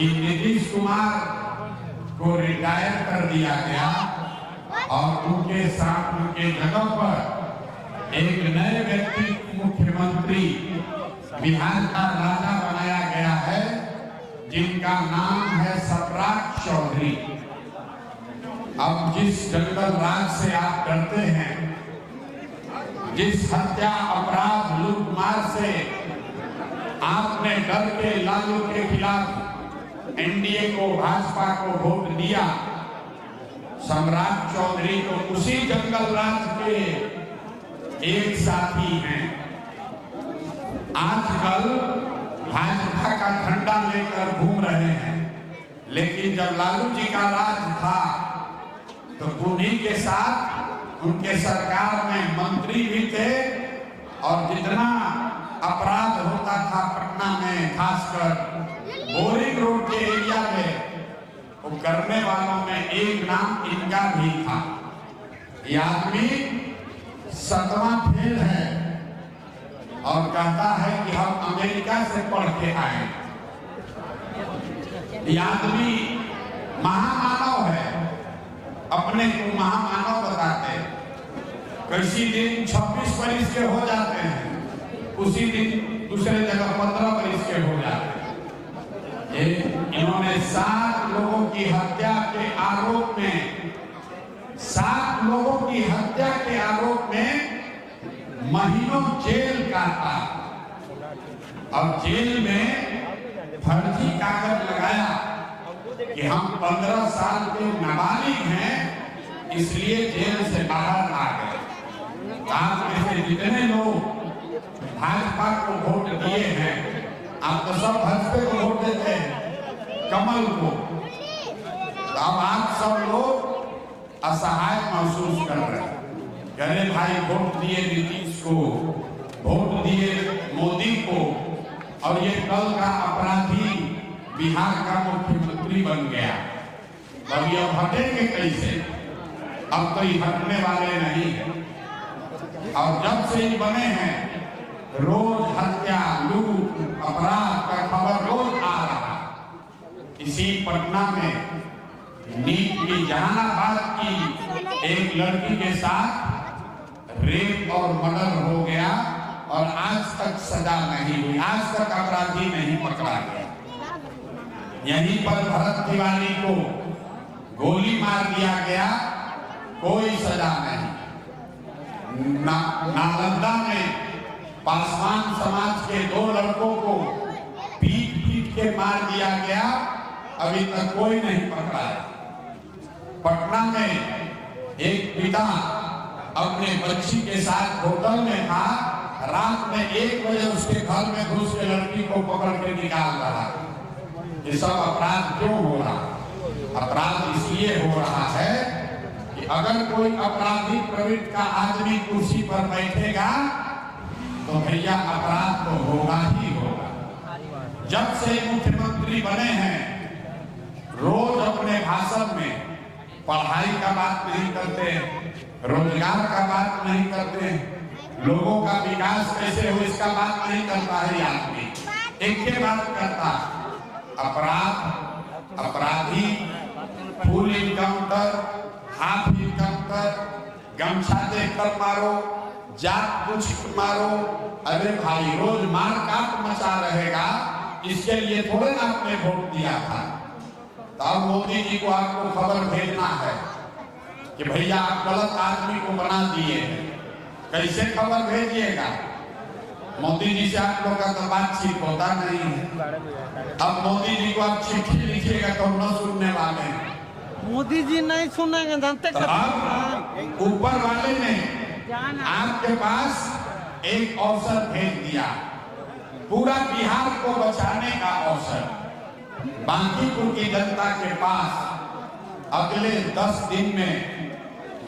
कि नीतीश कुमार को रिटायर कर दिया गया और उनके साथ उनके जगह पर एक नए व्यक्ति मुख्यमंत्री बिहार का राजा बनाया गया है, जिनका नाम है सम्राट चौधरी। अब जिस जंगल राज से आप डरते हैं, जिस हत्या अपराध लूटमार से आपने डर के लालू के खिलाफ एनडीए को, भाजपा को वोट दिया, सम्राट चौधरी तो उसी जंगल राज के एक साथी हैं। आजकल भाजपा का झंडा लेकर घूम रहे हैं, लेकिन जब लालू जी का राज था तो उन्हीं के साथ उनके सरकार में मंत्री भी थे और जितना अपराध होता था पटना में, खासकर बोरिंग रोड के एरिया में, वो करने वालों में एक नाम इनका भी था। ये आदमी 7वां फेल है और कहता है कि हम अमेरिका से पढ़ के आए। ये आदमी महामानव है, अपने को महामानव बताते। किसी दिन 26 बरिस के हो जाते हैं, उसी दिन दूसरे जगह 15 बरिस के हो जाते हैं। इन्होंने 7 लोगों की हत्या के आरोप में, 7 लोगों की हत्या के आरोप में महीनों जेल काटा और जेल में फर्जी कागज लगाया कि हम 15 साल के नाबालिग हैं, इसलिए जेल से बाहर आ गए। आप में से जितने लोग भाजपा को वोट दिए हैं, आप तो सब भाजपा को वोट देते हैं, कमल को। तो अब आप सब लोग असहाय महसूस कर रहे हैं। अरे भाई, वोट दिए नीतीश को, वोट दिए मोदी को, और ये कल का अपराधी बिहार का मुख्यमंत्री बन गया। अब ये हटेंगे कैसे? अब तो ये हटने वाले नहीं है। और जब से ये बने हैं, रोज हत्या, लूट, अपराध का खबर रोज आ रहा। इसी पटना में नीट की, जहानाबाद की एक लड़की के साथ रेप और मर्डर हो गया और आज तक सजा नहीं हुई, आज तक अपराधी नहीं पकड़ा गया। यहीं पर भरत तिवारी को गोली मार दिया गया, कोई सजा नहीं। नालंदा में पासवान समाज के 2 लड़कों को पीट पीट के मार दिया गया, अभी तक कोई नहीं पकड़ा। पटना में एक पिता अपने बच्ची के साथ होटल में था, रात में 1 बजे उसके घर में घुस के लड़की को पकड़ के निकाल रहा। ये सब अपराध क्यों हो रहा? अपराध इसलिए हो रहा है कि अगर कोई आपराधिक प्रवृत्ति का आदमी कुर्सी पर बैठेगा तो भैया अपराध तो होगा ही होगा। जब से मुख्यमंत्री बने हैं, रोज अपने भाषण में पढ़ाई का बात नहीं करते, रोजगार का बात नहीं करते, लोगों का विकास कैसे हो इसका बात नहीं करता है। आदमी एक ही बात करता, अपराध, अपराधी, फुल इनकाउंटर, हाफ इनकाउंटर, गमछा देकर मारो, जात पूछ मारो। अरे भाई, रोज मार काट मचा रहेगा, इसके लिए थोड़े ना आपने वोट दिया था। तब मोदी जी को आपको खबर भेजना है कि भैया आप गलत आदमी को बना दिए। कैसे खबर भेजिएगा? मोदी जी से आप लोग का तो बातचीत होता नहीं है। अब मोदी जी को आप चिट्ठी लिखिएगा तो न सुनने वाले हैं। मोदी जी नहीं सुनेंगे, जानते। तो ऊपर वाले ने आपके पास एक अवसर भेज दिया, पूरा बिहार को बचाने का अवसर। बांकीपुर की जनता के पास अगले 10 दिन में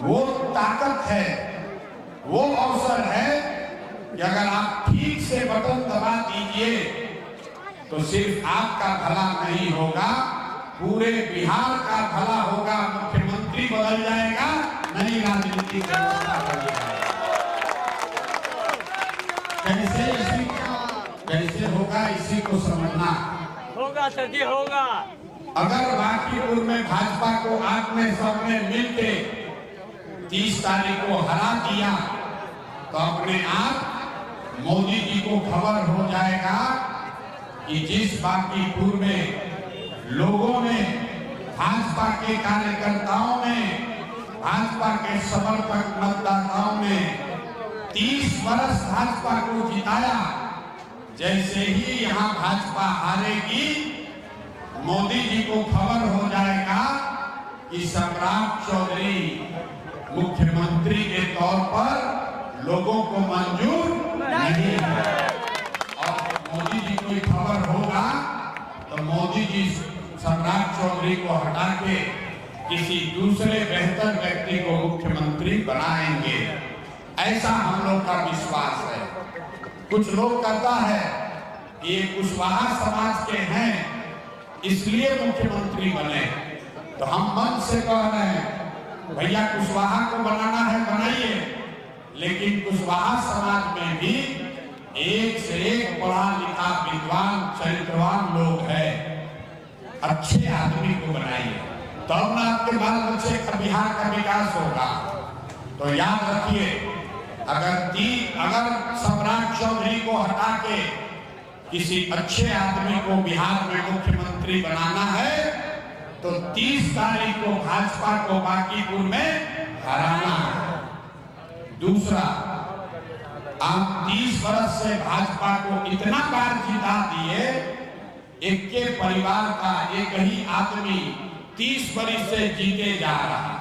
वो ताकत है, वो अवसर है कि अगर आप ठीक से बटन दबा दीजिए तो सिर्फ आपका भला नहीं होगा, पूरे बिहार का भला होगा। मुख्यमंत्री बदल जाएगा, नई राजनीति कैसे होगा इसी को समझना। होगा सर जी होगा। अगर बांकीपुर में भाजपा को आपने सबने मिलके 30 तारीख को हरा दिया तो अपने आप मोदी जी को खबर हो जाएगा कि जिस बांकीपुर में लोगों ने, भाजपा के कार्यकर्ताओं ने, भाजपा के समर्थक मतदाताओं ने 30 वर्ष भाजपा को जिताया, जैसे ही यहाँ भाजपा हारेगी मोदी जी को खबर हो जाएगा कि सम्राट चौधरी मुख्यमंत्री के तौर पर लोगों को मंजूर नहीं है। और मोदी जी को खबर होगा तो मोदी जी सम्राट चौधरी को हटा के किसी दूसरे बेहतर व्यक्ति को मुख्यमंत्री बनाएंगे, ऐसा हम लोग का विश्वास है। कुछ लोग कहता है कि ये कुशवाहा समाज के हैं इसलिए मुख्यमंत्री बने, तो हम मन से कह रहे हैं भैया कुशवाहा को बनाना है बनाइए, लेकिन कुशवाहा समाज में भी एक से एक पढ़ा लिखा विद्वान चरित्रवान लोग हैं, अच्छे आदमी को बनाइए, तब ना आपके बाल बच्चे का बिहार का विकास होगा। तो याद रखिए, अगर सम्राट चौधरी को हटा के किसी अच्छे आदमी को बिहार में मुख्यमंत्री बनाना है तो 30 तारीख को भाजपा को बांकीपुर में हराना है। दूसरा, आप 30 वर्ष से भाजपा को इतना बार जिता दिए, एक के परिवार का एक ही आदमी 30 वर्ष से जीते जा रहा,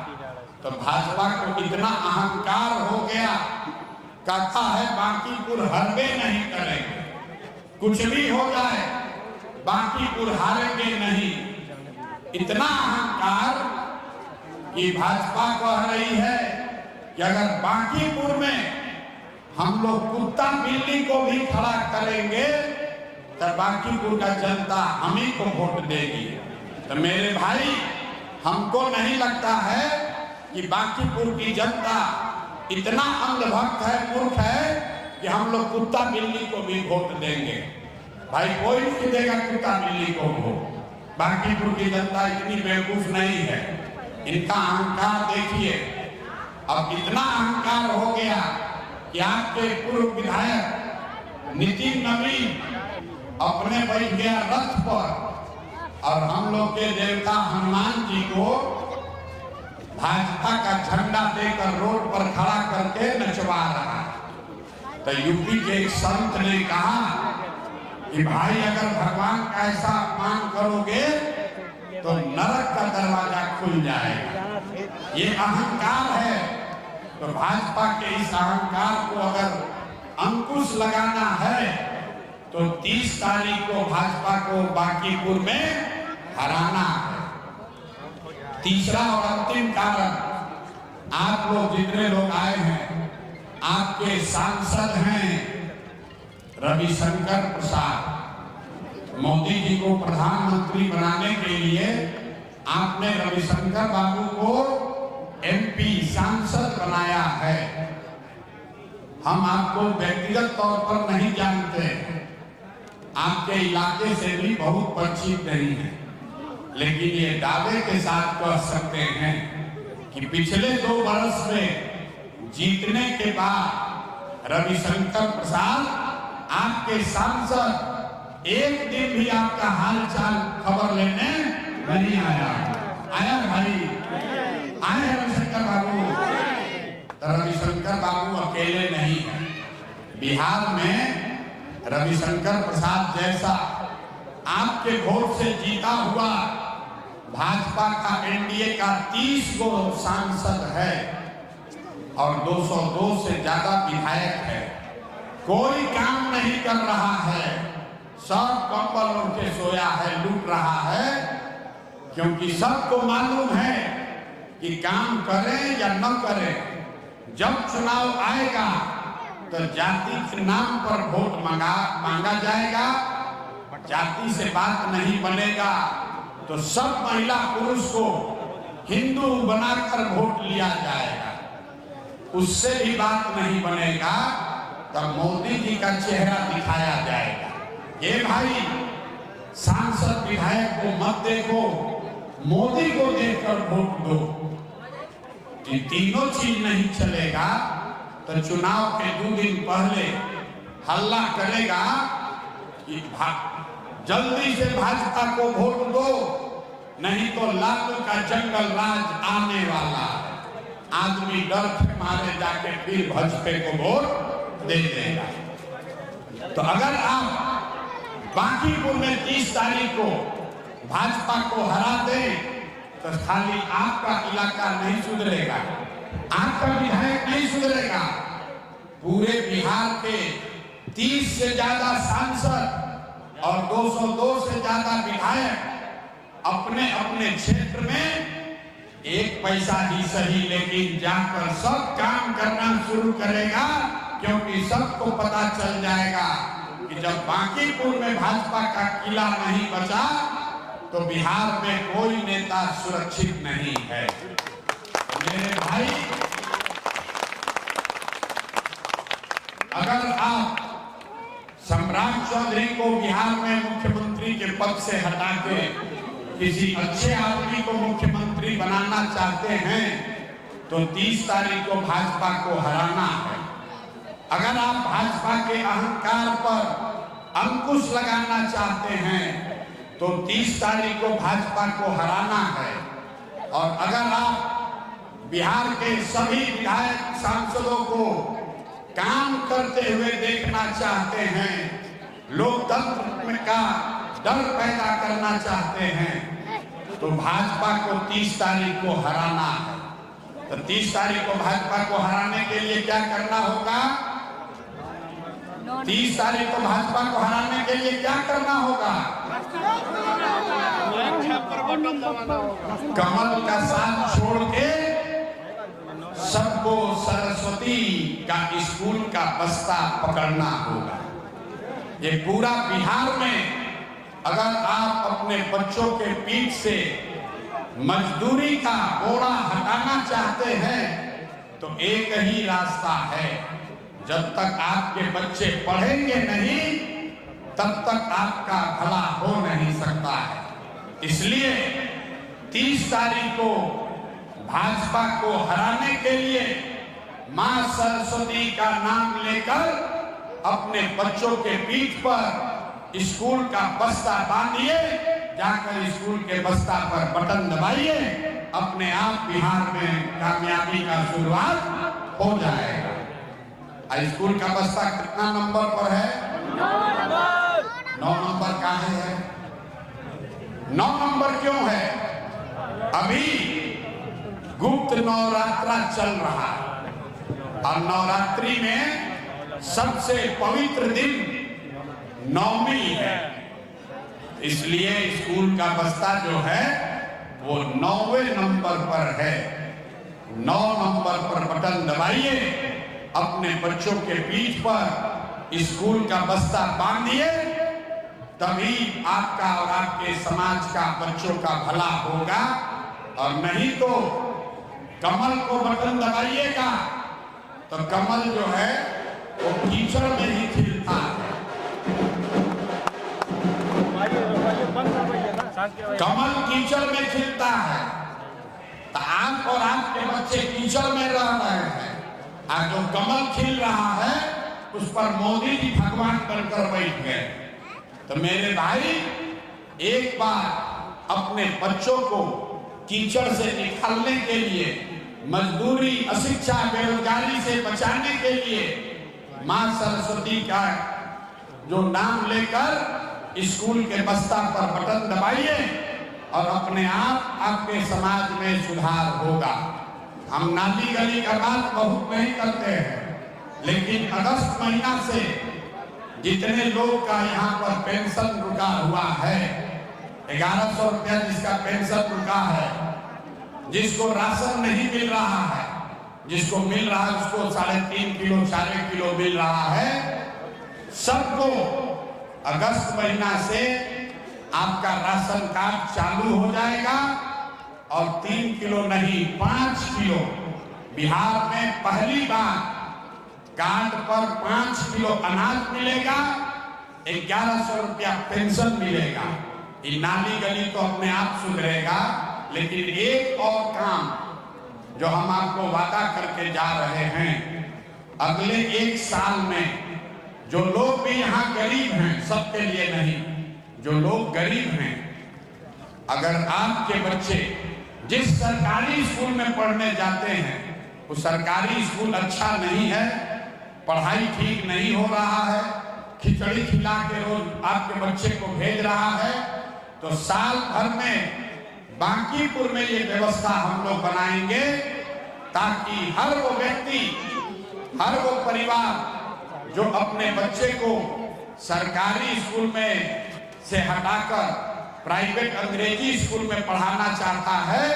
तो भाजपा को इतना अहंकार हो गया, कहता है बांकीपुर हरबे नहीं करेंगे, कुछ भी हो जाए बांकीपुर हारेंगे नहीं। इतना अहंकार कि भाजपा कह रही है कि अगर बांकीपुर में हम लोग कुत्ता बिल्ली को भी खड़ा करेंगे तो बांकीपुर का जनता हम ही को वोट देगी। तो मेरे भाई, हमको नहीं लगता है कि बांकीपुर की जनता इतना अंधभक्त है, मूर्ख है कि हम लोग कुत्ता बिल्ली को भी वोट देंगे। भाई कोई नहीं देगा कुत्ता बिल्ली को वोट। बांकीपुर की जनता इतनी बेवकूफ नहीं है। इनका अहंकार देखिए, अब इतना अहंकार हो गया कि आपके पूर्व विधायक नितिन नवीन अपने बैठ गया रथ पर और हम लोग के देवता हनुमान जी को भाजपा का झंडा देकर रोड पर खड़ा करके नचवा रहा है। तो यूपी के एक संत ने कहा कि भाई अगर भगवान का ऐसा अपमान करोगे तो नरक का दरवाजा खुल जाएगा। ये अहंकार है। तो भाजपा के इस अहंकार को अगर अंकुश लगाना है तो 30 तारीख को भाजपा को बांकीपुर में हराना है। तीसरा और अंतिम कारण, आप लोग जितने लोग आए हैं, आपके सांसद हैं रविशंकर प्रसाद। मोदी जी को प्रधानमंत्री बनाने के लिए आपने रविशंकर बाबू को एमपी सांसद बनाया है। हम आपको व्यक्तिगत तौर पर नहीं जानते, आपके इलाके से भी बहुत परिचित नहीं है, लेकिन ये दावे के साथ कह सकते हैं कि पिछले 2 वर्ष में जीतने के बाद रविशंकर प्रसाद आपके सांसद एक दिन भी आपका हालचाल खबर लेने नहीं आया। आया भाई, आए रविशंकर बाबू। तो रविशंकर बाबू अकेले नहीं है। बिहार में रविशंकर प्रसाद जैसा आपके वोट से जीता हुआ भाजपा का एनडीए का 30 गो सांसद है और 202 से ज्यादा विधायक है। कोई काम नहीं कर रहा है, सब कंबल ओढ़ के सोया है, लूट रहा है, क्योंकि सबको मालूम है कि काम करें या न करें, जब चुनाव आएगा तो जाति के नाम पर वोट मांगा जाएगा, जाति से बात नहीं बनेगा तो सब महिला पुरुष को हिंदू बनाकर वोट लिया जाएगा, उससे भी बात नहीं बनेगा तब मोदी जी का चेहरा दिखाया जाएगा। ये भाई सांसद विधायक को मत देखो, मोदी को देखकर वोट दो। ये तीनों चीज नहीं चलेगा तो चुनाव के 2 दिन पहले हल्ला करेगा कि जल्दी से भाजपा को वोट दो, नहीं तो लालू का जंगल राज आने वाला है। आदमी डर के मारे जाके फिर भाजपा को वोट दे देगा। तो अगर आप बांकीपुर में 30 तारीख को भाजपा को हरा दें तो खाली आपका इलाका नहीं सुधरेगा, आपका विधायक नहीं सुधरेगा, पूरे बिहार के 30 से ज्यादा सांसद और 202 से ज्यादा विधायक अपने अपने क्षेत्र में 1 पैसा ही सही लेकिन जाकर सब काम करना शुरू करेगा, क्योंकि सबको पता चल जाएगा कि जब बांकीपुर में भाजपा का किला नहीं बचा तो बिहार में कोई नेता सुरक्षित नहीं है। मेरे भाई, अगर आप सम्राट चौधरी को बिहार में मुख्यमंत्री के पद से हटा के किसी अच्छे आदमी को मुख्यमंत्री बनाना चाहते हैं तो 30 तारीख को भाजपा को हराना है। अगर आप भाजपा के अहंकार पर अंकुश लगाना चाहते हैं तो 30 तारीख को भाजपा को हराना है। और अगर आप बिहार के सभी विधायक सांसदों को काम करते हुए देखना चाहते हैं, लोकतंत्र का डर पैदा करना चाहते हैं, तो भाजपा को 30 तारीख को हराना है। तो 30 तारीख को भाजपा को हराने के लिए क्या करना होगा? 30 तारीख को भाजपा को हराने के लिए क्या करना होगा? कमल का साथ छोड़ के सबको सरस्वती का स्कूल का बस्ता पकड़ना होगा। ये पूरा बिहार में अगर आप अपने बच्चों के पीठ से मजदूरी का बोरा हटाना चाहते हैं तो एक ही रास्ता है, जब तक आपके बच्चे पढ़ेंगे नहीं तब तक आपका भला हो नहीं सकता है। इसलिए 30 तारीख को भाजपा को हराने के लिए मां सरस्वती का नाम लेकर अपने बच्चों के पीठ पर स्कूल का बस्ता बांधिए, जाकर स्कूल के बस्ता पर बटन दबाइए, अपने आप बिहार में कामयाबी का शुरुआत हो जाएगा। स्कूल का बस्ता कितना नंबर पर है? 9 नंबर का है। 9 नंबर क्यों है? अभी गुप्त नवरात्रा चल रहा है और नवरात्रि में सबसे पवित्र दिन नवमी है, इसलिए स्कूल का बस्ता जो है वो 9वें नंबर पर है। 9 नंबर पर बटन दबाइए, अपने बच्चों के पीठ पर स्कूल का बस्ता बांधिए, तभी आपका और आपके समाज का, बच्चों का भला होगा। और नहीं तो कमल को बटन दबाइएगा तो कमल जो है वो कीचड़ में ही खिलता है। कमल कीचड़ में खिलता है, तो आप और आपके बच्चे कीचड़ में रह रहे हैं। आज जो कमल खिल रहा है उस पर मोदी जी भगवान बनकर बैठ गए। तो मेरे भाई, एक बार अपने बच्चों को कीचड़ से निकालने के लिए, मजदूरी, अशिक्षा, बेरोजगारी से बचाने के लिए मां सरस्वती का जो नाम लेकर स्कूल के बस्ता पर बटन दबाइए और अपने आप आपके समाज में सुधार होगा। हम नाली गली का बात बहुत नहीं करते हैं, लेकिन अगस्त महीना से जितने लोग का यहाँ पर पेंशन रुका हुआ है, 1100 रुपया जिसका पेंशन रुका है, जिसको राशन नहीं मिल रहा है, जिसको मिल रहा है उसको 3.5 किलो 4 किलो मिल रहा है, सबको अगस्त महीना से आपका राशन कार्ड चालू हो जाएगा और 3 किलो नहीं 5 किलो। बिहार में पहली बार कार्ड पर 5 किलो अनाज मिलेगा, 1100 रुपया पेंशन मिलेगा। ये नाली गली तो अपने आप सुधरेगा, लेकिन एक और काम जो हम आपको वादा करके जा रहे हैं, अगले 1 साल में जो लोग भी यहाँ गरीब हैं, सबके लिए नहीं, जो लोग गरीब हैं, अगर आपके बच्चे जिस सरकारी स्कूल में पढ़ने जाते हैं वो सरकारी स्कूल अच्छा नहीं है, पढ़ाई ठीक नहीं हो रहा है, खिचड़ी खिला के रोज आपके बच्चे को भेज रहा है, तो साल भर में बांकीपुर में ये व्यवस्था हम लोग बनाएंगे ताकि हर वो व्यक्ति, हर वो परिवार जो अपने बच्चे को सरकारी स्कूल में से हटाकर प्राइवेट अंग्रेजी स्कूल में पढ़ाना चाहता है,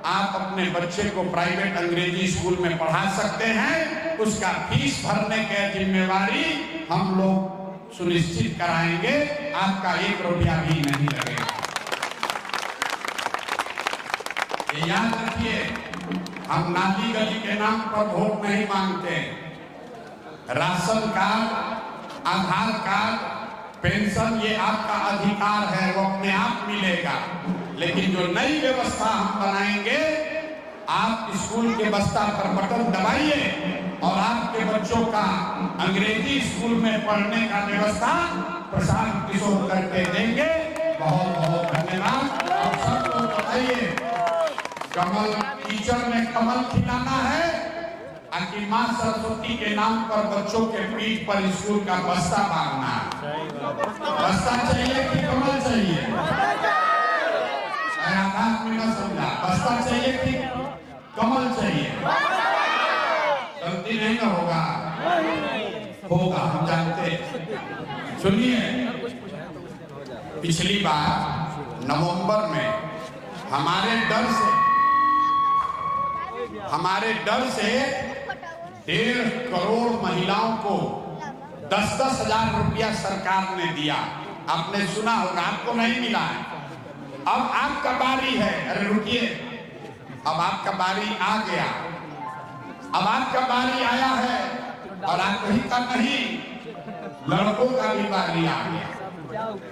आप अपने बच्चे को प्राइवेट अंग्रेजी स्कूल में पढ़ा सकते हैं। उसका फीस भरने की जिम्मेवारी हम लोग सुनिश्चित कराएंगे, आपका 1 रुपया भी नहीं लगेगा। ये याद रखिए, हम नाली गली के नाम पर वोट नहीं मांगते। राशन कार्ड, आधार कार्ड, पेंशन ये आपका अधिकार है, वो अपने आप मिलेगा। लेकिन जो नई व्यवस्था हम बनाएंगे, आप स्कूल के बस्ता पर बटन दबाइए और आपके बच्चों का अंग्रेजी स्कूल में पढ़ने का व्यवस्था प्रशांत किशोर करके देंगे। बहुत बहुत धन्यवाद। और सबको बताइए, कमल टीचर में कमल खिलाना है कि माँ सरस्वती के नाम पर बच्चों के पीठ पर स्कूल का बस्ता बांधना है। बस्ता चाहिए कि कमल चाहिए? आकाश में न समझा, बस्ता चाहिए कि कमल चाहिए? गलती नहीं ना होगा, होगा, हम जानते। सुनिए, पिछली बार नवंबर में हमारे डर से 1.5 करोड़ महिलाओं को 10-10 हजार रुपया सरकार ने दिया। आपने सुना होगा, आपको नहीं मिला है। अब आपका बारी है। अरे रुकिए, अब आपका बारी आ गया, अब आपका बारी आया है। और आप कहीं का नहीं, लड़कों का भी बारी आ गया।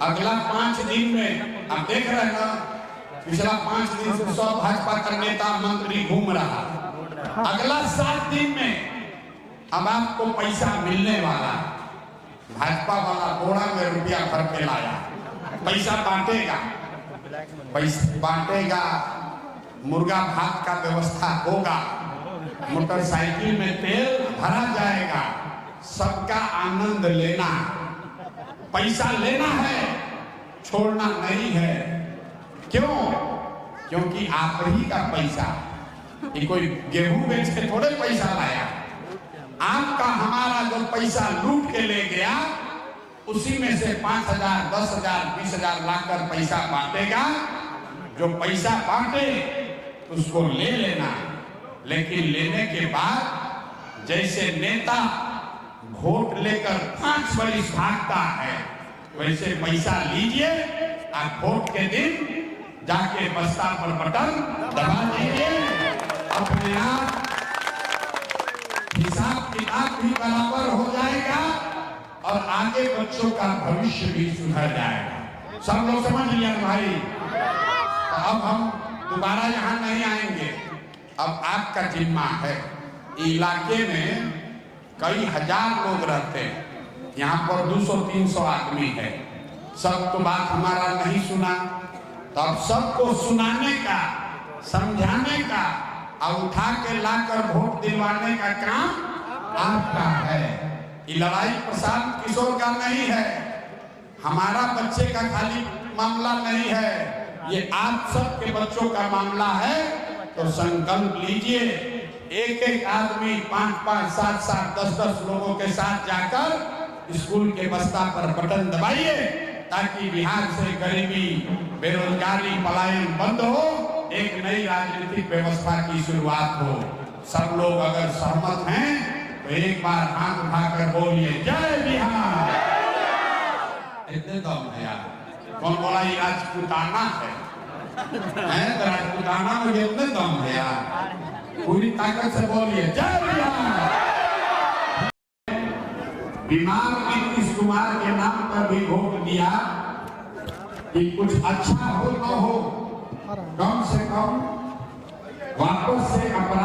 अगला 5 दिन में आप देख रहे हैं ना, पिछला 5 दिन से सब भाजपा का नेता मंत्री घूम रहा। अगला 7 दिन में अब आपको पैसा मिलने वाला। भाजपा वाला बोरा में रुपया भर के लाया, पैसा बांटेगा, मुर्गा भात का व्यवस्था होगा, मोटरसाइकिल में तेल भरा जाएगा। सबका आनंद लेना, पैसा लेना है, छोड़ना नहीं है। क्यों? क्योंकि आप ही का पैसा, ये कोई गेहूं बेच के थोड़े पैसा लाया। आपका हमारा जो पैसा लूट के ले गया, उसी में से 5,000, 10,000, 20,000 लाकर पैसा बांटेगा। जो पैसा बांटे उसको ले लेना, लेकिन लेने के बाद जैसे नेता वोट लेकर 5 बरिस भागता है, वैसे पैसा लीजिए और वोट के दिन जाके बस्ता पर बटन दबा दीजिए। अपने आप हिसाब किताब भी बराबर हो जाएगा और आगे बच्चों का भविष्य भी सुधर जाएगा। सब लोग समझ लिया भाई? तो अब हम दोबारा यहाँ नहीं आएंगे, अब आपका जिम्मा है। इलाके में कई हजार लोग रहते हैं, यहाँ पर 200-300 आदमी है। सब तो बात हमारा नहीं सुना, तो अब सबको सुनाने का, समझाने का और उठा के लाकर वोट दिलवाने का काम आपका है। ये लड़ाई प्रशांत किशोर का नहीं है, हमारा बच्चे का खाली मामला नहीं है, ये आप सबके बच्चों का मामला है। तो संकल्प लीजिए, एक आदमी 5-5, 7-7, 10-10 लोगों के साथ जाकर स्कूल के बस्ता पर बटन दबाइए, ताकि बिहार से गरीबी, बेरोजगारी, पलायन बंद हो, एक नई राजनीतिक व्यवस्था की शुरुआत हो। सब लोग अगर सहमत हैं तो एक बार हाथ उठाकर बोलिए जय बिहार। इतने दम है यार। कौन बोला ये राजपूताना है? तो राजपूताना में इतने दम है यार। पूरी ताकत से बोलिए जय बिहार। बीमार नीतीश कुमार के नाम पर भी वोट दिया कि कुछ अच्छा हो न हो, कम से कम वापस से अपराध